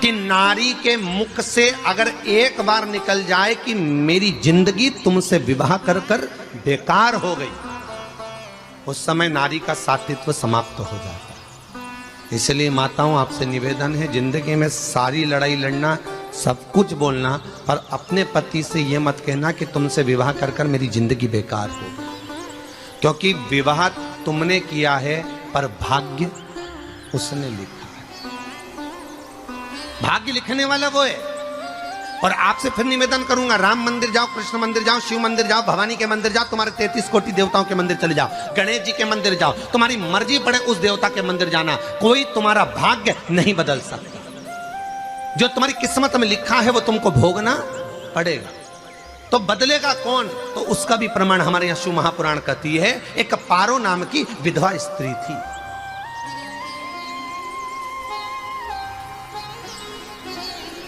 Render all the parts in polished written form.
कि नारी के मुख से अगर एक बार निकल जाए कि मेरी जिंदगी तुमसे विवाह कर कर बेकार हो गई, उस समय नारी का सातित्व समाप्त हो जाता है। इसलिए माताओं, आपसे निवेदन है, जिंदगी में सारी लड़ाई लड़ना, सब कुछ बोलना, पर अपने पति से यह मत कहना कि तुमसे विवाह कर कर मेरी जिंदगी बेकार हो गई। क्योंकि विवाह तुमने किया है पर भाग्य उसने लिखा है। भाग्य लिखने वाला वो है। और आपसे फिर निवेदन करूंगा, राम मंदिर जाओ, कृष्ण मंदिर जाओ, शिव मंदिर जाओ, भवानी के मंदिर जाओ, तुम्हारे 33 कोटि देवताओं के मंदिर चले जाओ, गणेश जी के मंदिर जाओ, तुम्हारी मर्जी पड़े उस देवता के मंदिर जाना, कोई तुम्हारा भाग्य नहीं बदल सकता। जो तुम्हारी किस्मत में लिखा है वो तुमको भोगना पड़ेगा। तो बदलेगा कौन? तो उसका भी प्रमाण हमारे यहां शिव महापुराण कहती है। एक पारो नाम की विधवा स्त्री थी।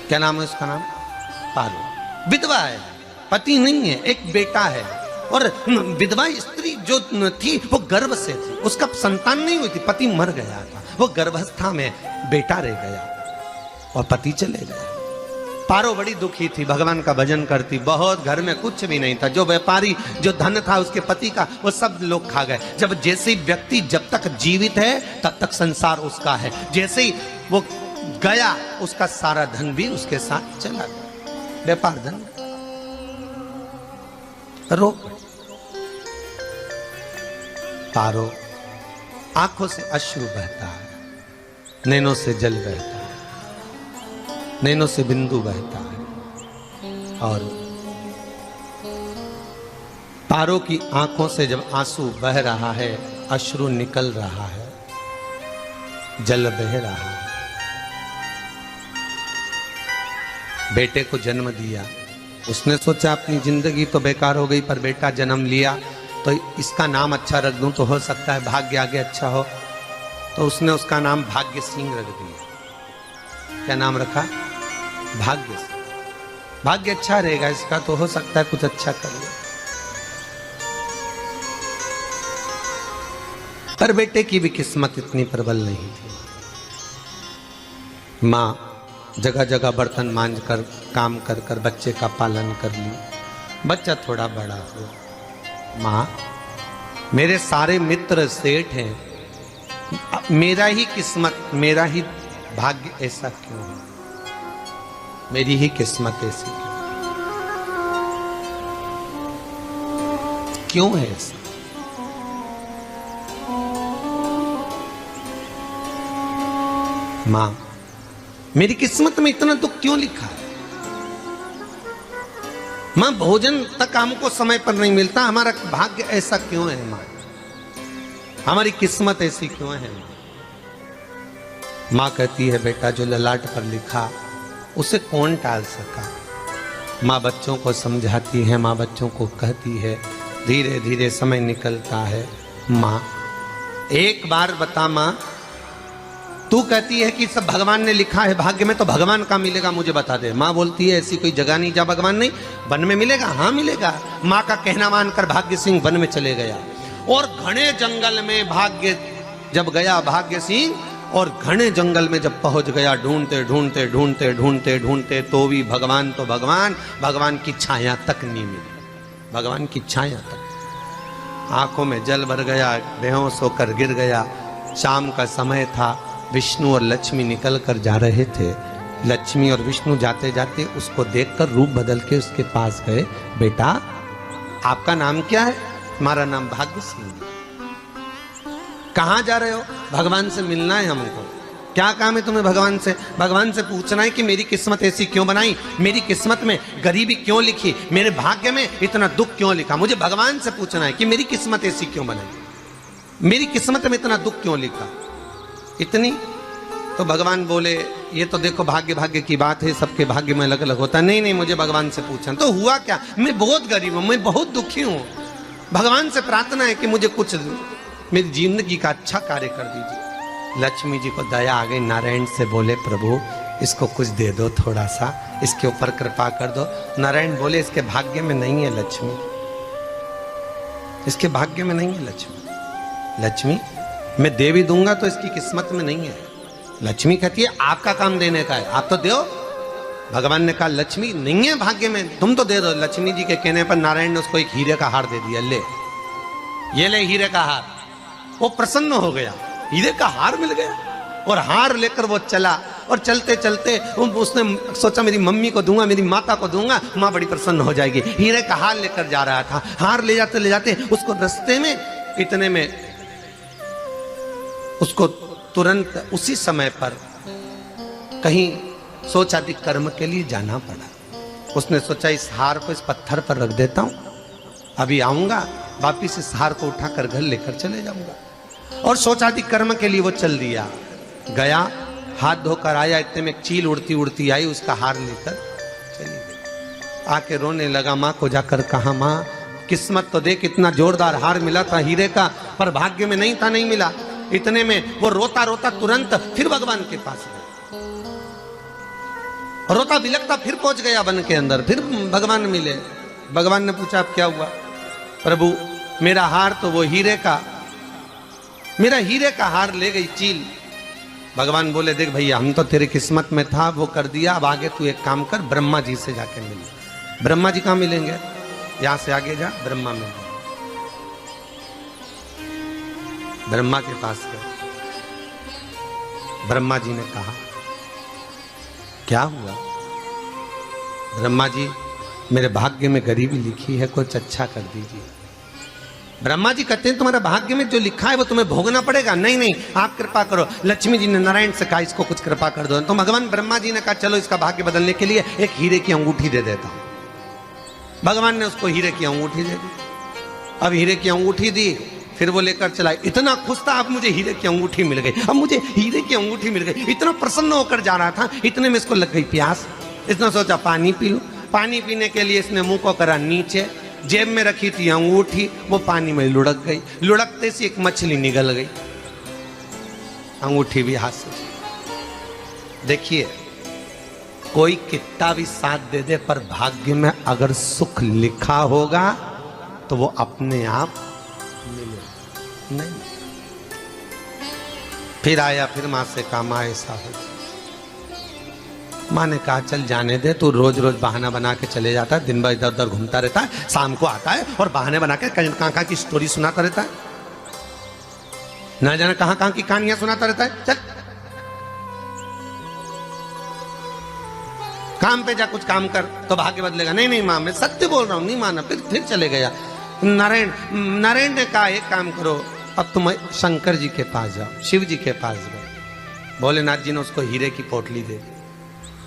क्या नाम है उसका? नाम पारो। विधवा है, पति नहीं है, एक बेटा है। और विधवा स्त्री जो थी वो गर्भ से थी, उसका संतान नहीं हुई थी, पति मर गया था, वो गर्भावस्था में बेटा रह गया और पति चले गए। पारो बड़ी दुखी थी, भगवान का भजन करती बहुत, घर में कुछ भी नहीं था, जो व्यापारी जो धन था उसके पति का वो सब लोग खा गए। जब जैसे ही व्यक्ति जब तक जीवित है तब तक संसार उसका है, जैसे ही वो गया उसका सारा धन भी उसके साथ चला गया, व्यापार धन रो। पारो आंखों से अश्रु बहता है, नैनों से जल बहता है, नैनों से बिंदु बहता है। और पारो की आंखों से जब आंसू बह रहा है, अश्रु निकल रहा है, जल बह रहा है। बेटे को जन्म दिया, उसने सोचा अपनी जिंदगी तो बेकार हो गई, पर बेटा जन्म लिया तो इसका नाम अच्छा रख दूं तो हो सकता है भाग्य आगे अच्छा हो। तो उसने उसका नाम भाग्य सिंह रख दिया। क्या नाम रखा? भाग्य सिंह। भाग्य अच्छा रहेगा इसका, तो हो सकता है कुछ अच्छा कर ले। पर बेटे की भी किस्मत इतनी प्रबल नहीं थी। मां जगह जगह बर्तन मांझ कर काम कर कर बच्चे का पालन कर ली। बच्चा थोड़ा बड़ा हुआ, मां मेरे सारे मित्र सेठ हैं, मेरा ही किस्मत, मेरा ही भाग्य ऐसा क्यों है? मेरी ही किस्मत ऐसी क्यों है? ऐसा मां मेरी किस्मत में इतना दुख क्यों लिखा है? मां भोजन तक हमको समय पर नहीं मिलता, हमारा भाग्य ऐसा क्यों है? मां हमारी किस्मत ऐसी क्यों है? मां कहती है बेटा जो ललाट पर लिखा उसे कौन टाल सका। मां बच्चों को समझाती है, मां बच्चों को कहती है, धीरे धीरे समय निकलता है। मां एक बार बता, मां तू कहती है कि सब भगवान ने लिखा है भाग्य में, तो भगवान का मिलेगा मुझे बता दे। मां बोलती है ऐसी कोई जगह नहीं जहां भगवान नहीं, वन में मिलेगा। हाँ मिलेगा। मां का कहना मानकर भाग्य सिंह वन में चले गया और घने जंगल में भाग्य जब गया भाग्य सिंह, और घने जंगल में जब पहुंच गया, ढूंढते ढूंढते ढूंढते ढूंढते ढूंढते तो भी भगवान तो भगवान, भगवान की छाया तक नहीं मिली। भगवान की छाया तक। आंखों में जल भर गया, बेहोश होकर गिर गया। शाम का समय था, विष्णु और लक्ष्मी निकल कर जा रहे थे। लक्ष्मी और विष्णु जाते जाते उसको देखकर रूप बदल के उसके पास गए। बेटा आपका नाम क्या है? हमारा नाम भाग्य सिंह। कहाँ जा रहे हो? भगवान से मिलना है हमको। क्या काम है तुम्हें भगवान से? भगवान से पूछना है कि मेरी किस्मत ऐसी क्यों बनाई, मेरी किस्मत में गरीबी क्यों लिखी, मेरे भाग्य में इतना दुख क्यों लिखा। मुझे भगवान से पूछना है कि मेरी किस्मत ऐसी क्यों बनाई, मेरी किस्मत में इतना दुख क्यों लिखा। इतनी तो भगवान बोले ये तो देखो भाग्य भाग्य की बात है, सबके भाग्य में अलग अलग होता है। नहीं नहीं, मुझे भगवान से पूछना। तो हुआ क्या? मैं बहुत गरीब हूं, मैं बहुत दुखी हूं, भगवान से प्रार्थना है कि मुझे कुछ मेरी जिंदगी का अच्छा कार्य कर दीजिए। लक्ष्मी जी को दया आ गई, नारायण से बोले प्रभु इसको कुछ दे दो, थोड़ा सा इसके ऊपर कृपा कर दो। नारायण बोले इसके भाग्य में नहीं है लक्ष्मी, इसके भाग्य में नहीं है लक्ष्मी। लक्ष्मी मैं देवी दूंगा तो इसकी किस्मत में नहीं है। लक्ष्मी कहती है आपका काम देने का है, आप तो दो। भगवान ने कहा लक्ष्मी नहीं है भाग्य में, तुम तो दे दो। लक्ष्मी जी के कहने पर नारायण ने उसको एक हीरे का हार दे दिया, ले ये ले हीरे का हार। वो प्रसन्न हो गया, हीरे का हार मिल गया। और हार लेकर वो चला, और चलते चलते उसने सोचा मेरी मम्मी को दूंगा, मेरी माता को दूंगा, माँ बड़ी प्रसन्न हो जाएगी। हीरे का हार लेकर जा रहा था। हार ले जाते उसको रास्ते में इतने में उसको तुरंत उसी समय पर कहीं सोचादि कर्म के लिए जाना पड़ा। उसने सोचा इस हार को इस पत्थर पर रख देता हूं, अभी आऊंगा वापिस इस हार को उठाकर घर लेकर चले जाऊंगा। और सोचादि कर्म के लिए वो चल दिया। गया, हाथ धोकर आया, इतने में एक चील उड़ती उड़ती आई, उसका हार लेकर चली गई। आके रोने लगा, माँ को जाकर कहा माँ किस्मत तो देख, इतना जोरदार हार मिला था हीरे का, पर भाग्य में नहीं था, नहीं मिला। इतने में वो रोता रोता तुरंत फिर भगवान के पास गया, रोता बिलखता फिर पहुंच गया वन के अंदर। फिर भगवान मिले। भगवान ने पूछा अब क्या हुआ? प्रभु मेरा हार तो वो हीरे का, मेरा हीरे का हार ले गई चील। भगवान बोले देख भैया हम तो तेरी किस्मत में था, वो कर दिया, अब आगे तू एक काम कर, ब्रह्मा जी से जाके मिल। ब्रह्मा जी कहाँ मिलेंगे? यहां से आगे जा, ब्रह्मा मिल। ब्रह्मा के पास गए। ब्रह्मा जी ने कहा क्या हुआ? ब्रह्मा जी मेरे भाग्य में गरीबी लिखी है, कुछ अच्छा कर दीजिए। ब्रह्मा जी कहते हैं तुम्हारे भाग्य में जो लिखा है वो तुम्हें भोगना पड़ेगा। नहीं नहीं आप कृपा करो। लक्ष्मी जी ने नारायण से कहा इसको कुछ कृपा कर दो। तो भगवान ब्रह्मा जी ने कहा चलो इसका भाग्य बदलने के लिए एक हीरे की अंगूठी दे देता हूं। भगवान ने उसको हीरे की अंगूठी दे दी। अब हीरे की अंगूठी दी, फिर वो लेकर चला। इतना खुश था, अब मुझे हीरे की अंगूठी मिल गई, अब मुझे हीरे की अंगूठी मिल गई। इतना प्रसन्न होकर जा रहा था, इतने में इसको लग गई प्यास। इसने सोचा पानी पी लूं। पानी पीने के लिए इसने मुंह को करा नीचे, जेब में रखी थी अंगूठी, वो पानी में लुढ़क गई। लुढ़कते से एक मछली निगल गई, अंगूठी भी हाथ से। देखिए कोई कितना भी साथ दे दे, पर भाग्य में अगर सुख लिखा होगा तो वो अपने आप मिले नहीं। फिर आया, फिर मां से कहा मां ऐसा हो। मां ने कहा चल जाने दे, तू रोज रोज बहाना बना के चले जाता है, दिन भर इधर उधर घूमता रहता है, शाम को आता है और बहाने बना के कहाँ की स्टोरी सुनाता रहता है, ना जाने कहाँ की कहानियां सुनाता रहता है। चल काम पे जा, कुछ काम कर तो भाग्य बदलेगा। नहीं नहीं मां मैं सत्य बोल रहा हूं, नहीं माना। फिर चले गया। नारायण ने कहा एक काम करो, अब तुम शंकर जी के पास जाओ। शिव जी के पास गए। भोलेनाथ जी ने उसको हीरे की पोटली दे दी।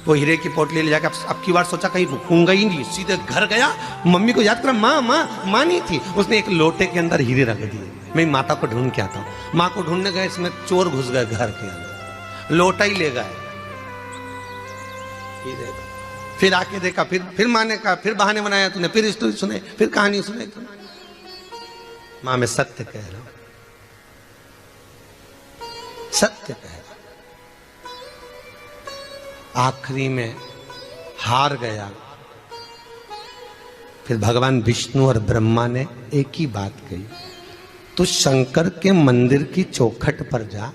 वो हीरे की पोटली ले जाकर अब की बार सोचा कहीं रुकूंगा ही नहीं, सीधे घर गया। मम्मी को याद करा, माँ नहीं थी। उसने एक लोटे के अंदर हीरे रख दिए। मैं माता को ढूंढ के आता हूँ। माँ को ढूंढने गए, इसमें चोर घुस गए घर के अंदर, लोटा ही ले गए। फिर आके देखा, फिर माँ ने कहा, फिर बहाने बनाया तूने, फिर स्टोरी सुने, फिर कहानी सुने। माँ मैं सत्य कह रहा हूं, सत्य कह रहा हूं। आखिरी में हार गया। फिर भगवान विष्णु और ब्रह्मा ने एक ही बात कही, तू शंकर के मंदिर की चौखट पर जा।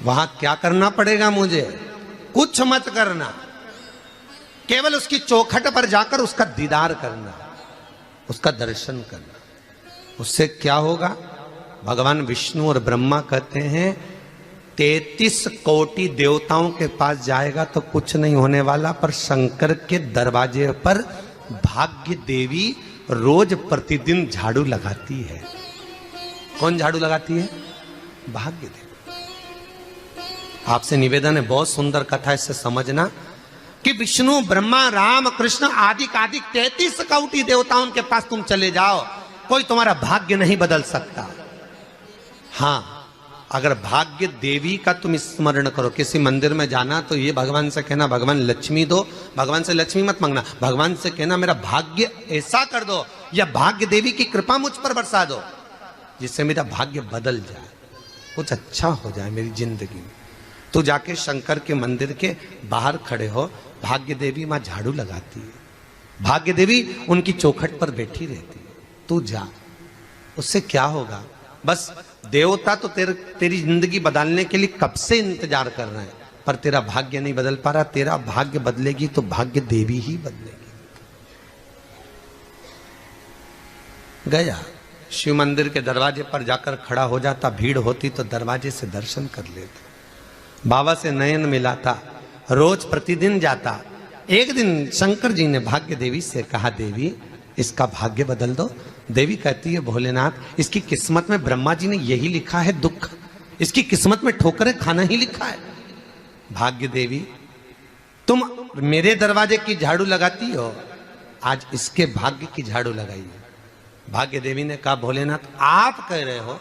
वहां क्या करना पड़ेगा मुझे? कुछ मत करना, केवल उसकी चौखट पर जाकर उसका दीदार करना, उसका दर्शन करना। उससे क्या होगा? भगवान विष्णु और ब्रह्मा कहते हैं 33 कोटि देवताओं के पास जाएगा तो कुछ नहीं होने वाला, पर शंकर के दरवाजे पर भाग्य देवी रोज प्रतिदिन झाड़ू लगाती है। कौन झाड़ू लगाती है? भाग्य देवी। आपसे निवेदन है, बहुत सुंदर कथा, इससे समझना कि विष्णु ब्रह्मा राम कृष्ण आदि 33 कोटि देवताओं के पास तुम चले जाओ, कोई तुम्हारा भाग्य नहीं बदल सकता। हां, अगर भाग्य देवी का तुम स्मरण करो, किसी मंदिर में जाना तो ये भगवान से कहना भगवान लक्ष्मी दो, भगवान से लक्ष्मी मत मांगना, भगवान से कहना मेरा भाग्य ऐसा कर दो, या भाग्य देवी की कृपा मुझ पर बरसा दो जिससे मेरा भाग्य बदल जाए, कुछ अच्छा हो जाए मेरी जिंदगी में। तो जाके शंकर के मंदिर के बाहर खड़े हो, भाग्य देवी मां झाड़ू लगाती है, भाग्य देवी उनकी चौखट पर बैठी रहती है। तू जा, उससे क्या होगा? बस देवता तो तेरी जिंदगी बदलने के लिए कब से इंतजार कर रहे हैं, पर तेरा भाग्य नहीं बदल पा रहा। तेरा भाग्य बदलेगी तो भाग्य देवी ही बदलेगी। गया शिव मंदिर के दरवाजे पर जाकर खड़ा हो जाता, भीड़ होती तो दरवाजे से दर्शन कर लेता। बाबा से नयन मिलाता, रोज प्रतिदिन जाता। एक दिन शंकर जी ने भाग्य देवी से कहा, देवी इसका भाग्य बदल दो। देवी कहती है, भोलेनाथ इसकी किस्मत में ब्रह्मा जी ने यही लिखा है दुख, इसकी किस्मत में ठोकरें खाना ही लिखा है। भाग्य देवी तुम मेरे दरवाजे की झाड़ू लगाती हो, आज इसके भाग्य की झाड़ू लगाइए। भाग्य देवी ने कहा, भोलेनाथ आप कह रहे हो